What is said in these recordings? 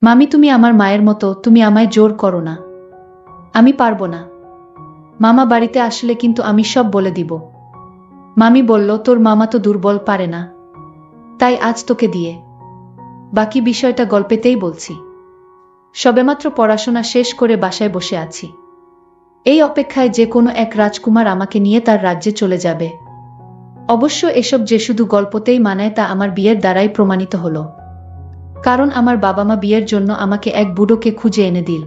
মামি তুমি আমার মায়ের মতো, তুমি আমায় জোর করো না। আমি পারবো না। মামা বাড়িতে আসলে কিন্তু আমি সব বলে দিব। মামি বলল, তোর মামা তো দুর্বল, পারে না, তাই আজ তোকে দিয়ে বাকি বিষয়টা গল্পেতেই বলছি। সবেমাত্র পড়াশোনা শেষ করে বাসায় বসে আছি, এই অপেক্ষায় যে কোনো এক রাজকুমার আমাকে নিয়ে তার রাজ্যে চলে যাবে। অবশ্য এসব যে শুধু গল্পতেই মানায় তা আমার বিয়ের দ্বারাই প্রমাণিত হলো। কারণ আমার বাবা মা বিয়ের জন্য আমাকে এক বুড়োকে খুঁজে এনে দিল।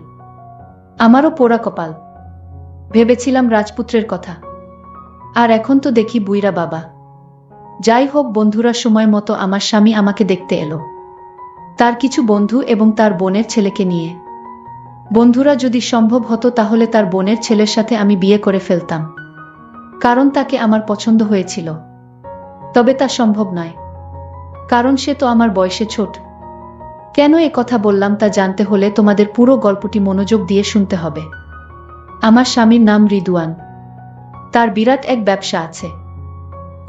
আমারও পোড়া কপাল। ভেবেছিলাম রাজপুত্রের কথা, আর এখন তো দেখি বুইরা বাবা। যাই হোক বন্ধুরা, সময় মতো আমার স্বামী আমাকে দেখতে এলো, তার কিছু বন্ধু এবং তার বোনের ছেলেকে নিয়ে। বন্ধুরা, যদি সম্ভব হতো তাহলে তার বোনের ছেলের সাথে আমি বিয়ে করে ফেলতাম, কারণ তাকে আমার পছন্দ হয়েছিল। তবে তা সম্ভব নয়, কারণ সে তো আমার বয়সে ছোট। কেন এ কথা বললাম তা জানতে হলে তোমাদের পুরো গল্পটি মনোযোগ দিয়ে শুনতে হবে। আমার স্বামীর নাম রিদওয়ান। তার বিরাট এক ব্যবসা আছে।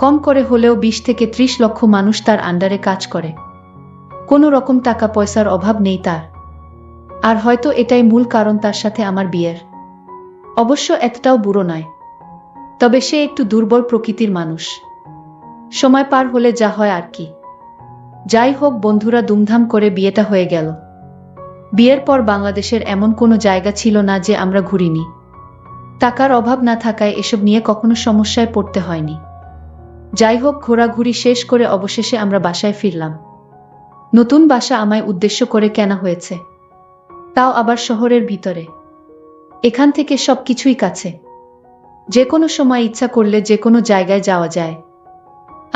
কম করে হলেও 20 থেকে 30 লক্ষ মানুষ তার আন্ডারে কাজ করে। কোনো রকম টাকা পয়সার অভাব নেই তার। আর হয়তো এটাই মূল কারণ তার সাথে আমার বিয়ের। অবশ্য এতটাও বুড়ো নয়, তবে সে একটু দুর্বল প্রকৃতির মানুষ। সময় পার হলে যা হয় আর কি। যাই হোক বন্ধুরা, ধুমধাম করে বিয়েটা হয়ে গেল। বিয়ের পর বাংলাদেশের এমন কোনো জায়গা ছিল না যে আমরা ঘুরিনি। টাকার অভাব না থাকায় এসব নিয়ে কখনো সমস্যায় পড়তে হয়নি। যাই হোক, ঘোরাঘুরি শেষ করে অবশেষে আমরা বাসায় ফিরলাম। নতুন বাসা আমায় উদ্দেশ্য করে কেনা হয়েছে, তাও আবার শহরের ভিতরে। এখান থেকে সবকিছুই কাছে, যে কোনো সময় ইচ্ছা করলে যে কোনো জায়গায় যাওয়া যায়।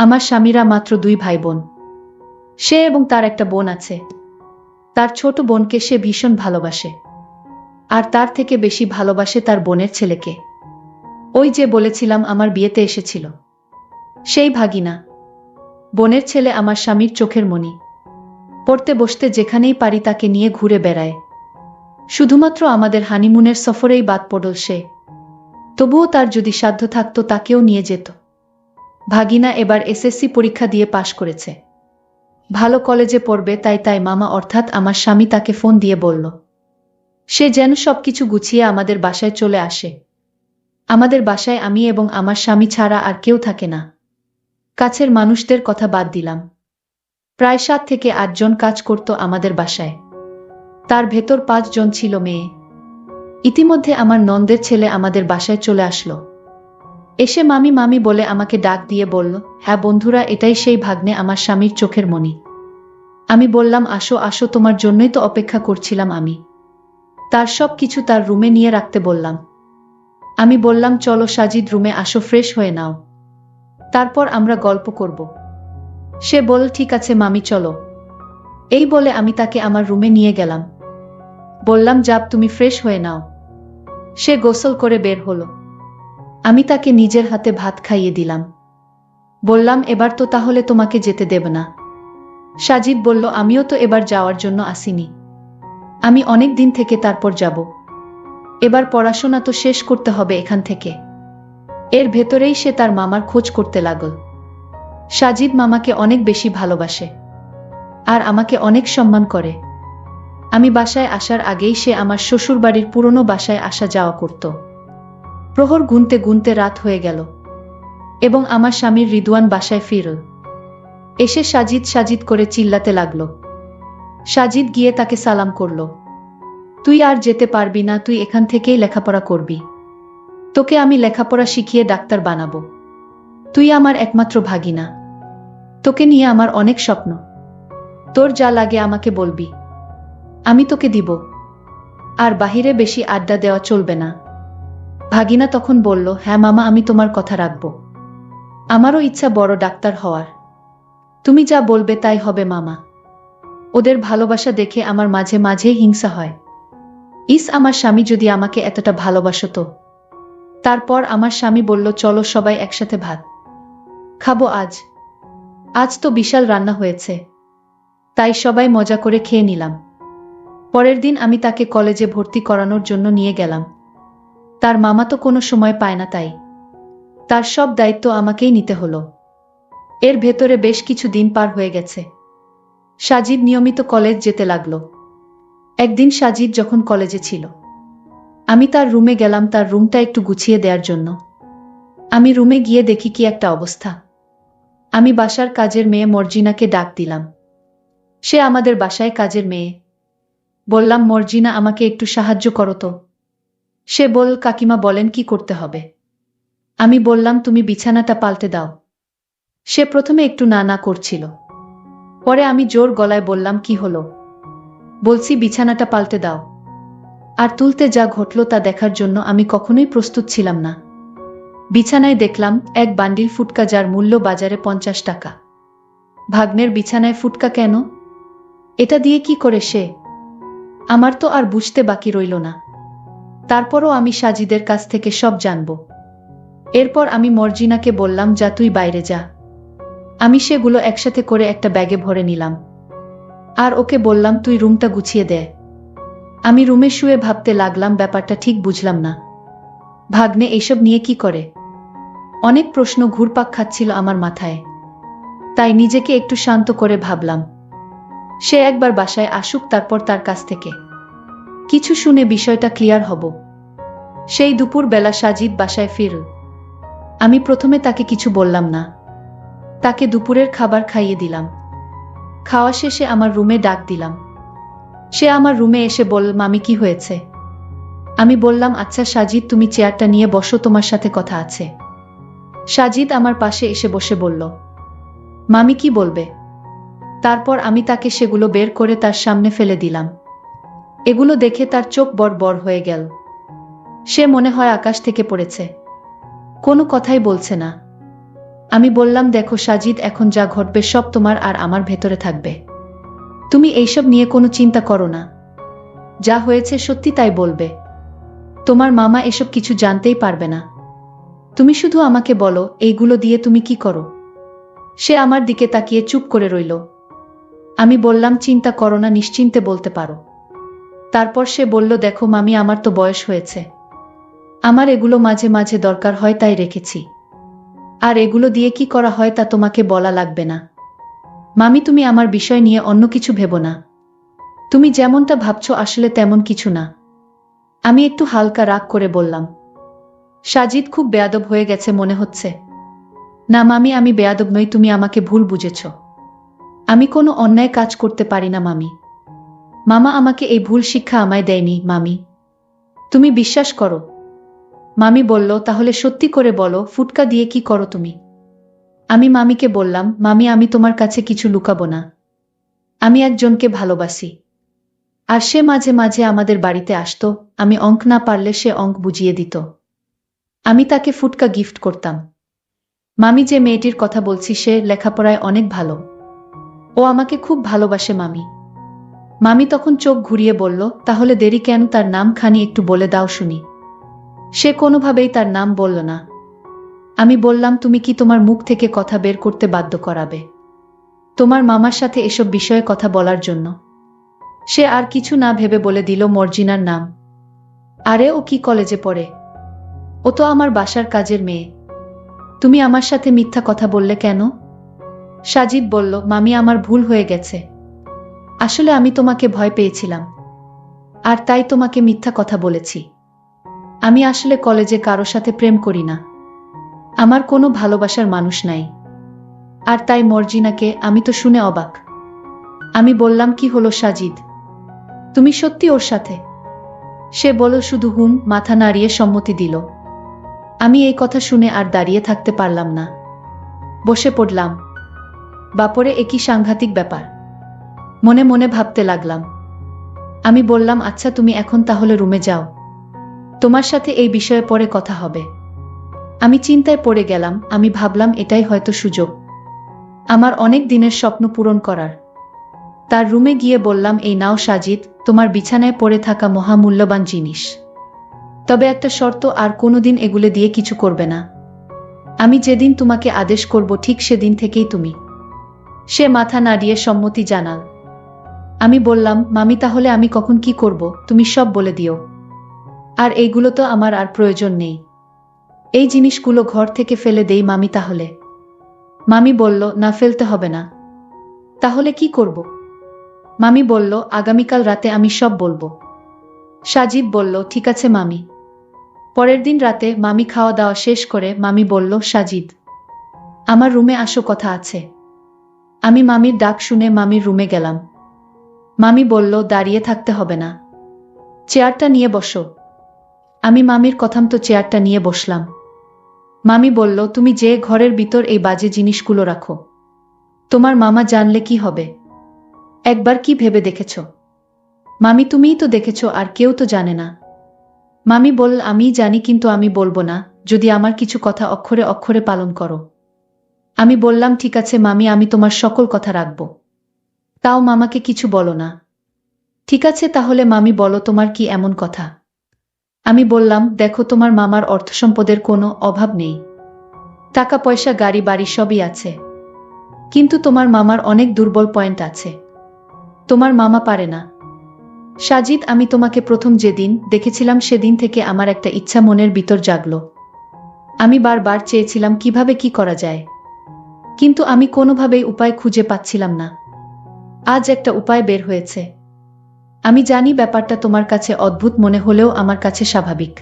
আমার স্বামীরা মাত্র 2 ভাই বোন। সে এবং তার একটা বোন আছে। তার ছোট বোনকে সে ভীষণ ভালোবাসে, আর তার থেকে বেশি ভালোবাসে তার বোনের ছেলেকে। ওই যে বলেছিলাম আমার বিয়েতে এসেছিল, সেই ভাগিনা। বোনের ছেলে আমার স্বামীর চোখের মণি। পড়তে বসতে যেখানেই পারি তাকে নিয়ে ঘুরে বেড়ায়। শুধুমাত্র আমাদের হানিমুনের সফরেই বাদ পড়ল সে। তবুও তার যদি সাধ্য থাকতো তাকেও নিয়ে যেত। ভাগিনা এবার এসএসসি পরীক্ষা দিয়ে পাশ করেছে, ভালো কলেজে পড়বে, তাই মামা অর্থাৎ আমার স্বামী তাকে ফোন দিয়ে বলল সে যেন সবকিছু গুছিয়ে আমাদের বাসায় চলে আসে। আমাদের বাসায় আমি এবং আমার স্বামী ছাড়া আর কেউ থাকে না। কাছের মানুষদের কথা বাদ দিলাম, প্রায় 7 থেকে 8 জন কাজ করত আমাদের বাসায়। তার ভেতর 5 জন ছিল মেয়ে। ইতিমধ্যে আমার ননদের ছেলে আমাদের বাসায় চলে আসলো। এসে মামি মামি বলে আমাকে ডাক দিয়ে বলল, হ্যাঁ বন্ধুরা, এটাই সেই ভাগ্নে, আমার স্বামীর চোখের মণি। আমি বললাম, আসো আসো, তোমার জন্যই তো অপেক্ষা করছিলাম আমি। তার সব কিছু তার রুমে নিয়ে রাখতে বললাম। আমি বললাম, চলো সাজিদ, রুমে আসো, ফ্রেশ হয়ে নাও, তারপর আমরা গল্প করব। সে বলল, ঠিক আছে মামি, চলো। এই বলে আমি তাকে আমার রুমে নিয়ে গেলাম। বললাম, যাও তুমি ফ্রেশ হয়ে নাও। সে গোসল করে বের হলো। আমি তাকে নিজের হাতে ভাত খাইয়ে দিলাম। বললাম, এবার তো তাহলে তোমাকে যেতে দেব না। সাজিদ বলল, আমিও তো এবার যাওয়ার জন্য আসিনি, আমি অনেক দিন থেকে তারপর যাব। এবার পড়াশোনা তো শেষ করতে হবে এখান থেকে। এর ভেতরেই সে তার মামার খোঁজ করতে লাগল। সাজিদ মামাকে অনেক বেশি ভালোবাসে, আর আমাকে অনেক সম্মান করে। আমি বাসায় আসার আগেই সে আমার শ্বশুরবাড়ির পুরনো বাসায় আসা যাওয়া করত। প্রহর গুনতে গুনতে রাত হয়ে গেল, এবং আমার স্বামীর রিদওয়ান বাসায় ফিরল। এসে সাজিদ সাজিদ করে চিল্লাতে লাগল। সাজিদ গিয়ে তাকে সালাম করল। তুই আর যেতে পারবি না, তুই এখান থেকেই লেখাপড়া করবি। তোকে আমি লেখাপড়া শিখিয়ে ডাক্তার বানাবো। তুই আমার একমাত্র ভাগিনা, তোকে নিয়ে আমার অনেক স্বপ্ন। তোর যা লাগে আমাকে বলবি, আমি তোকে দিব। আর বাহিরে বেশি আড্ডা দেওয়া চলবে না। ভাগিনা তখন বলল, হ্যাঁ মামা, আমি তোমার কথা রাখব। আমারও ইচ্ছা বড় ডাক্তার হওয়ার। তুমি যা বলবে তাই হবে মামা। ওদের ভালোবাসা দেখে আমার মাঝে মাঝে হিংসা হয়। ইস, আমার স্বামী যদি আমাকে এতটা ভালোবাসতো। তারপর আমার স্বামী বলল, চলো সবাই একসাথে ভাত খাবো আজ। আজ তো বিশাল রান্না হয়েছে, তাই সবাই মজা করে খেয়ে নিলাম। পরের দিন আমি তাকে কলেজে ভর্তি করানোর জন্য নিয়ে গেলাম। তার মামা তো কোনো সময় পায় না, তাই তার সব দায়িত্ব আমাকেই নিতে হলো। এর ভেতরে বেশ কিছু দিন পার হয়ে গেছে। সাজিদ নিয়মিত কলেজ যেতে লাগলো। একদিন সাজিদ যখন কলেজে ছিল, আমি তার রুমে গেলাম তার রুমটা একটু গুছিয়ে দেওয়ার জন্য। আমি রুমে গিয়ে দেখি কি একটা অবস্থা। আমি বাসার কাজের মেয়ে মর্জিনাকে ডাক দিলাম। সে আমাদের বাসায় কাজের মেয়ে। বললাম, মর্জিনা, আমাকে একটু সাহায্য করো তো। সে বলল, কাকিমা বলেন কি করতে হবে। আমি বললাম, তুমি বিছানাটা পাল্টে দাও। সে প্রথমে একটু না না করছিল, পরে আমি জোর গলায় বললাম, কি হলো? বলছি বিছানাটা পাল্টে দাও। আর তুলতে যা ঘটল তা দেখার জন্য আমি কখনোই প্রস্তুত ছিলাম না। বিছানায় দেখলাম এক বান্ডিল ফুটকা, যার মূল্য বাজারে 50 টাকা। ভাগ্নের বিছানায় ফুটকা কেন? এটা দিয়ে কি করে সে? আমার তো আর বুঝতে বাকি রইল না। তারপরও আমি সাজিদের কাছ থেকে সব জানব। এরপর আমি মর্জিনাকে বললাম, যা তুই বাইরে যা। আমি সেগুলো একসাথে করে একটা ব্যাগে ভরে নিলাম। আর ওকে বললাম, তুই রুমটা গুছিয়ে দে। আমি রুমে শুয়ে ভাবতে লাগলাম, ব্যাপারটা ঠিক বুঝলাম না। ভাগ্নে এইসব নিয়ে কি করে? অনেক প্রশ্ন ঘুরপাক খাচ্ছিল আমার মাথায়। তাই নিজেকে একটু শান্ত করে ভাবলাম, সে একবার বাসায় আসুক, তারপর তার কাছ থেকে কিছু শুনে বিষয়টা ক্লিয়ার হব। সেই দুপুর বেলা সাজিদ বাসায় ফিরল। আমি প্রথমে তাকে কিছু বললাম না। তাকে দুপুরের খাবার খাইয়ে দিলাম। খাওয়া শেষে আমার রুমে ডাক দিলাম। সে আমার রুমে এসে বলল, মামি, কি হয়েছে? আমি বললাম, আচ্ছা সাজিদ, তুমি চেয়ারটা নিয়ে বসো, তোমার সাথে কথা আছে। সাজিদ আমার পাশে এসে বসে বলল, মামি কি বলবে? তারপর আমি তাকে সেগুলো বের করে তার সামনে ফেলে দিলাম। এগুলো দেখে তার চোখ বড় বড় হয়ে গেল। সে মনে হয় আকাশ থেকে পড়েছে। কোনো কথাই বলছে না। আমি বললাম, দেখো সাজিদ, এখন যা ঘটবে সব তোমার আর আমার ভেতরে থাকবে। তুমি এইসব নিয়ে কোনো চিন্তা করো না। যা হয়েছে সত্যি তাই বলবে। তোমার মামা এসব কিছু জানতেই পারবে না। তুমি শুধু আমাকে বলো, এইগুলো দিয়ে তুমি কি করো? সে আমার দিকে তাকিয়ে চুপ করে রইল। আমি বললাম, চিন্তা করো না, নিশ্চিন্তে বলতে পারো। তারপর সে বলল, দেখো মামি, আমার তো বয়স হয়েছে। আমার এগুলো মাঝে মাঝে দরকার হয়, তাই রেখেছি। আর এগুলো দিয়ে কি করা হয় তা তোমাকে বলা লাগবে না। মামি, তুমি আমার বিষয় নিয়ে অন্য কিছু ভেবো না। তুমি যেমনটা ভাবছো আসলে তেমন কিছু না। আমি একটু হালকা রাগ করে বললাম। সাজিদ খুব বেয়াদব হয়ে গেছে মনে হচ্ছে। না মামি, আমি বেয়াদব নই, তুমি আমাকে ভুল বুঝেছ। আমি কোনো অন্যায় কাজ করতে পারি না মামি। মামা আমাকে এই ভুল শিক্ষা আমায় দেয়নি মামি। তুমি বিশ্বাস করো। মামি বলল, তাহলে সত্যি করে বলো, ফুটকা দিয়ে কি করো তুমি? আমি মামিকে বললাম, মামি, আমি তোমার কাছে কিছু লুকাবো না। আমি একজনকে ভালোবাসি। আর সে মাঝে মাঝে আমাদের বাড়িতে আসতো। আমি অঙ্ক না পারলে সে অঙ্ক বুঝিয়ে দিত। আমি তাকে ফুটকা গিফট করতাম। মামি, যে মেয়েটির কথা বলছি সে লেখাপড়ায় অনেক ভালো। ও আমাকে খুব ভালোবাসে মামি। মামি তখন চোখ ঘুরিয়ে বলল, তাহলে দেরি কেন, তার নাম খানি একটু বলে দাও শুনি। সে কোনোভাবেই তার নাম বলল না। আমি বললাম, তুমি কি তোমার মুখ থেকে কথা বের করতে বাধ্য করাবে তোমার মামার সাথে এসব বিষয়ে কথা বলার জন্য? সে আর কিছু না ভেবে বলে দিল, মর্জিনার নাম। আরে ও কি কলেজে পড়ে? ও তো আমার বাসার কাজের মেয়ে। তুমি আমার সাথে মিথ্যা কথা বললে কেন? সাজিদ বলল, মামি, আমার ভুল হয়ে গেছে। আসলে আমি তোমাকে ভয় পেয়েছিলাম। আর তাই তোমাকে মিথ্যা কথা বলেছি। আমি আসলে কলেজে কারো সাথে প্রেম করি না। আমার কোনো ভালোবাসার মানুষ নাই। আর তাই মর্জিনাকে। আমি তো শুনে অবাক। আমি বললাম, কি হলো সাজিদ? তুমি সত্যি ওর সাথে? সে বলল শুধু হুম, মাথা নাড়িয়ে সম্মতি দিল। আমি এই কথা শুনে আর দাঁড়িয়ে থাকতে পারলাম না। বসে পড়লাম। বাপরে, একই সাংঘাতিক ব্যাপার। মনে মনে ভাবতে লাগলাম। আমি বললাম, আচ্ছা তুমি এখন তাহলে রুমে যাও। তোমার সাথে এই বিষয়ে পরে কথা হবে। আমি চিন্তায় পড়ে গেলাম। আমি ভাবলাম, এটাই হয়তো সুযোগ আমার অনেক দিনের স্বপ্ন পূরণ করার। তার রুমে গিয়ে বললাম, এই নাও সাজিদ, তোমার বিছানায় পড়ে থাকা মহামূল্যবান জিনিস। তবে একটা শর্ত, আর কোনোদিন এগুলো দিয়ে কিছু করবে না। আমি যেদিন তোমাকে আদেশ করব ঠিক সেদিন থেকেই তুমি। সে মাথা নাড়িয়ে সম্মতি জানাল। আমি বললাম, মামি, তাহলে আমি কখন কি করব তুমি সব বলে দিও। আর এইগুলো তো আমার আর প্রয়োজন নেই। এই জিনিসগুলো ঘর থেকে ফেলে দেই মামি তাহলে? মামি বলল, না, ফেলতে হবে না। তাহলে কি করব? মামি বলল, আগামীকাল রাতে আমি সব বলবো। সাজিদ বলল, ঠিক আছে মামি। পরের দিন রাতে মামি খাওয়া দাওয়া শেষ করে মামি বলল, সাজিদ, আমার রুমে আসো, কথা আছে। আমি মামির ডাক শুনে মামির রুমে গেলাম। মামি বলল, দাঁড়িয়ে থাকতে হবে না, চেয়ারটা নিয়ে বসো। আমি মামির কথামতো চেয়ারটা নিয়ে বসলাম। মামি বলল, তুমি যে ঘরের ভিতর এই বাজে জিনিসগুলো রাখো, তোমার মামা জানলে কি হবে? একবার কি ভেবে দেখেছ? মামি, তুমিই তো দেখেছ, আর কেউ তো জানে না। মামি বলল, আমিই জানি, কিন্তু আমি বলবো না যদি আমার কিছু কথা অক্ষরে অক্ষরে পালন করো। আমি বললাম, ঠিক আছে মামি, আমি তোমার সকল কথা রাখব। তাও মামাকে কিছু বলো না। ঠিক আছে তাহলে মামি, বলো তোমার কি এমন কথা? আমি বললাম, দেখো, তোমার মামার অর্থসম্পদের কোনো অভাব নেই, টাকা পয়সা গাড়ি বাড়ি সবই আছে, কিন্তু তোমার মামার অনেক দুর্বল পয়েন্ট আছে। তোমার মামা পারে না। সাজিদ, আমি তোমাকে প্রথম যেদিন দেখেছিলাম সেদিন থেকে আমার একটা ইচ্ছা মনের ভিতর জাগলো। আমি বারবার চেয়েছিলাম কিভাবে কি করা যায়, কিন্তু আমি কোনোভাবেই উপায় খুঁজে পাচ্ছিলাম না। আজ একটা উপায় বের হয়েছে। আমি জানি ব্যাপারটা তোমার কাছে অদ্ভুত মনে হলেও আমার কাছে স্বাভাবিক।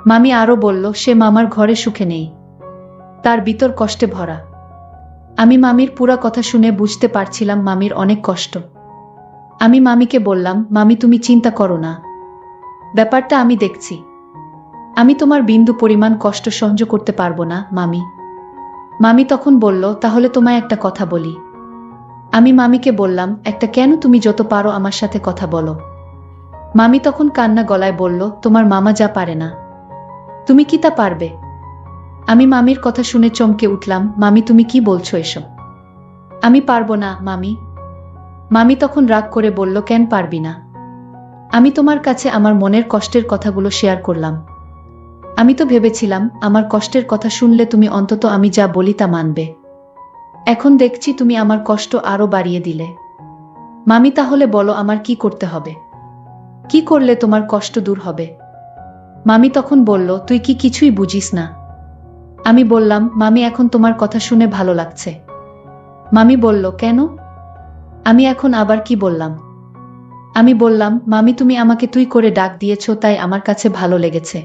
মামি আরো বলল, সে মামার ঘরে সুখে নেই, তার ভিতর কষ্টে ভরা। আমি মামির পুরা কথা শুনে বুঝতে পারছিলাম মামির অনেক কষ্ট। আমি মামিকে বললাম, মামি তুমি চিন্তা করো না, ব্যাপারটা আমি দেখছি। আমি তোমার বিন্দু পরিমাণ কষ্ট সহ্য করতে পারবো না মামি। মামি তখন বলল, তাহলে তোমায় একটা কথা বলি। আমি মামিকে বললাম, একটা কেন? তুমি যত পারো আমার সাথে কথা বলো। মামি তখন কান্না গলায় বলল, তোমার মামা যা পারে না, তুমি কি তা পারবে? আমি মামির কথা শুনে চমকে উঠলাম, মামি তুমি কি বলছো এসব? আমি পারবো না মামি। মামি তখন রাগ করে বলল, কেন পারবি না? আমি তোমার কাছে আমার মনের কষ্টের কথাগুলো শেয়ার করলাম। আমি তো ভেবেছিলাম আমার কষ্টের কথা শুনলে তুমি অন্তত আমি যা বলি তা মানবে। এখন দেখছি তুমি আমার কষ্ট আরো বাড়িয়ে দিলে। মামি তাহলে বলো আমার কি করতে হবে? কি করলে তোমার কষ্ট দূর হবে? মামি তখন বলল, তুই কি কিছুই বুঝিস না? আমি বললাম, মামি এখন তোমার কথা শুনে ভালো লাগছে। মামি বলল, কেন? আমি এখন আবার কি বললাম? আমি বললাম, মামি তুমি আমাকে তুই করে ডাক দিয়েছো তাই আমার কাছে ভালো লেগেছে।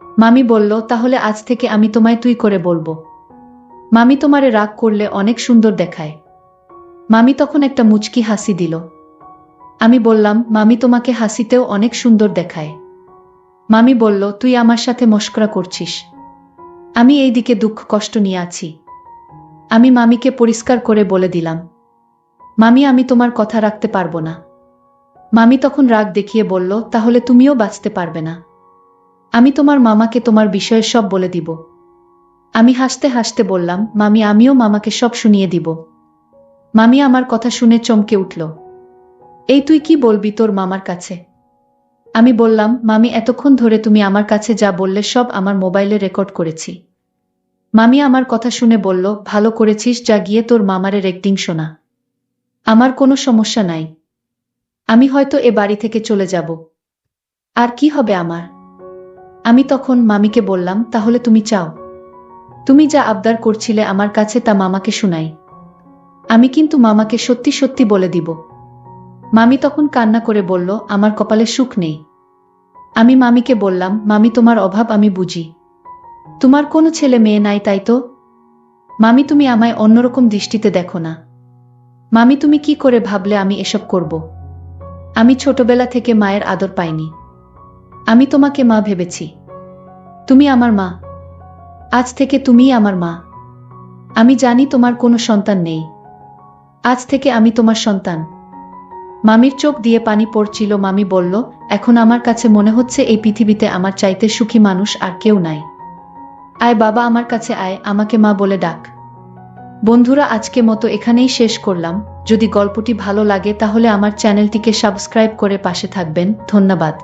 মামি বলল, তাহলে আজ থেকে আমি তোমায় তুই করে বলবো। মামি তোমারে রাগ করলে অনেক সুন্দর দেখায়। মামি তখন একটা মুচকি হাসি দিল। আমি বললাম, মামি তোমাকে হাসিতেও অনেক সুন্দর দেখায়। মামি বলল, তুই আমার সাথে মশকরা করছিস? আমি এই দিকে দুঃখ কষ্ট নিয়ে আছি। আমি মামিকে পরিষ্কার করে বলে দিলাম, মামি আমি তোমার কথা রাখতে পারবো না। মামি তখন রাগ দেখিয়ে বলল, তাহলে তুমিও বাঁচতে পারবে না। আমি তোমার মামাকে তোমার বিষয়ে সব বলে দিব। আমি হাসতে হাসতে বললাম, মামি আমিও মামাকে সব শুনিয়ে দিব। মামি আমার কথা শুনে চমকে উঠল। এই তুই কি বলবি তোর মামার কাছে? আমি বললাম, মামি এতক্ষণ ধরে তুমি আমার কাছে যা বললে সব আমার মোবাইলে রেকর্ড করেছি। মামি আমার কথা শুনে বলল, ভালো করেছিস, যা গিয়ে তোর মামারে রেকর্ডিং শোনা। আমার কোনো সমস্যা নাই, আমি হয়তো এ বাড়ি থেকে চলে যাব। আর কি হবে আমার? আমি তখন মামিকে বললাম, তাহলে তুমি চাও তুমি যা আবদার করছিলে আমার কাছে তা মামাকে শুনাই? আমি কিন্তু মামাকে সত্যি সত্যি বলে দিব। মামি তখন কান্না করে বলল, আমার কপালে সুখ নেই। আমি মামিকে বললাম, মামি তোমার অভাব আমি বুঝি, তোমার কোনো ছেলে মেয়ে নাই তাই তো? মামি তুমি আমায় অন্যরকম দৃষ্টিতে দেখো না। মামি তুমি কি করে ভাবলে আমি এসব করব? আমি ছোটবেলা থেকে মায়ের আদর পাইনি, আমি তোমাকে মা ভেবেছি। তুমি আমার মা, আজ থেকে তুমিই আমার মা। আমি জানি তোমার কোনো সন্তান নেই, আজ থেকে আমি তোমার সন্তান। মামির চোখ দিয়ে পানি পড়ছিল। মামি বলল, এখন আমার কাছে মনে হচ্ছে এই পৃথিবীতে আমার চাইতে সুখী মানুষ আর কেউ নাই। আয় বাবা আমার কাছে আয়, আমাকে মা বলে ডাক। বন্ধুরা আজকে মতো এখানেই শেষ করলাম। যদি গল্পটি ভালো লাগে তাহলে আমার চ্যানেলটিকে সাবস্ক্রাইব করে পাশে থাকবেন। ধন্যবাদ।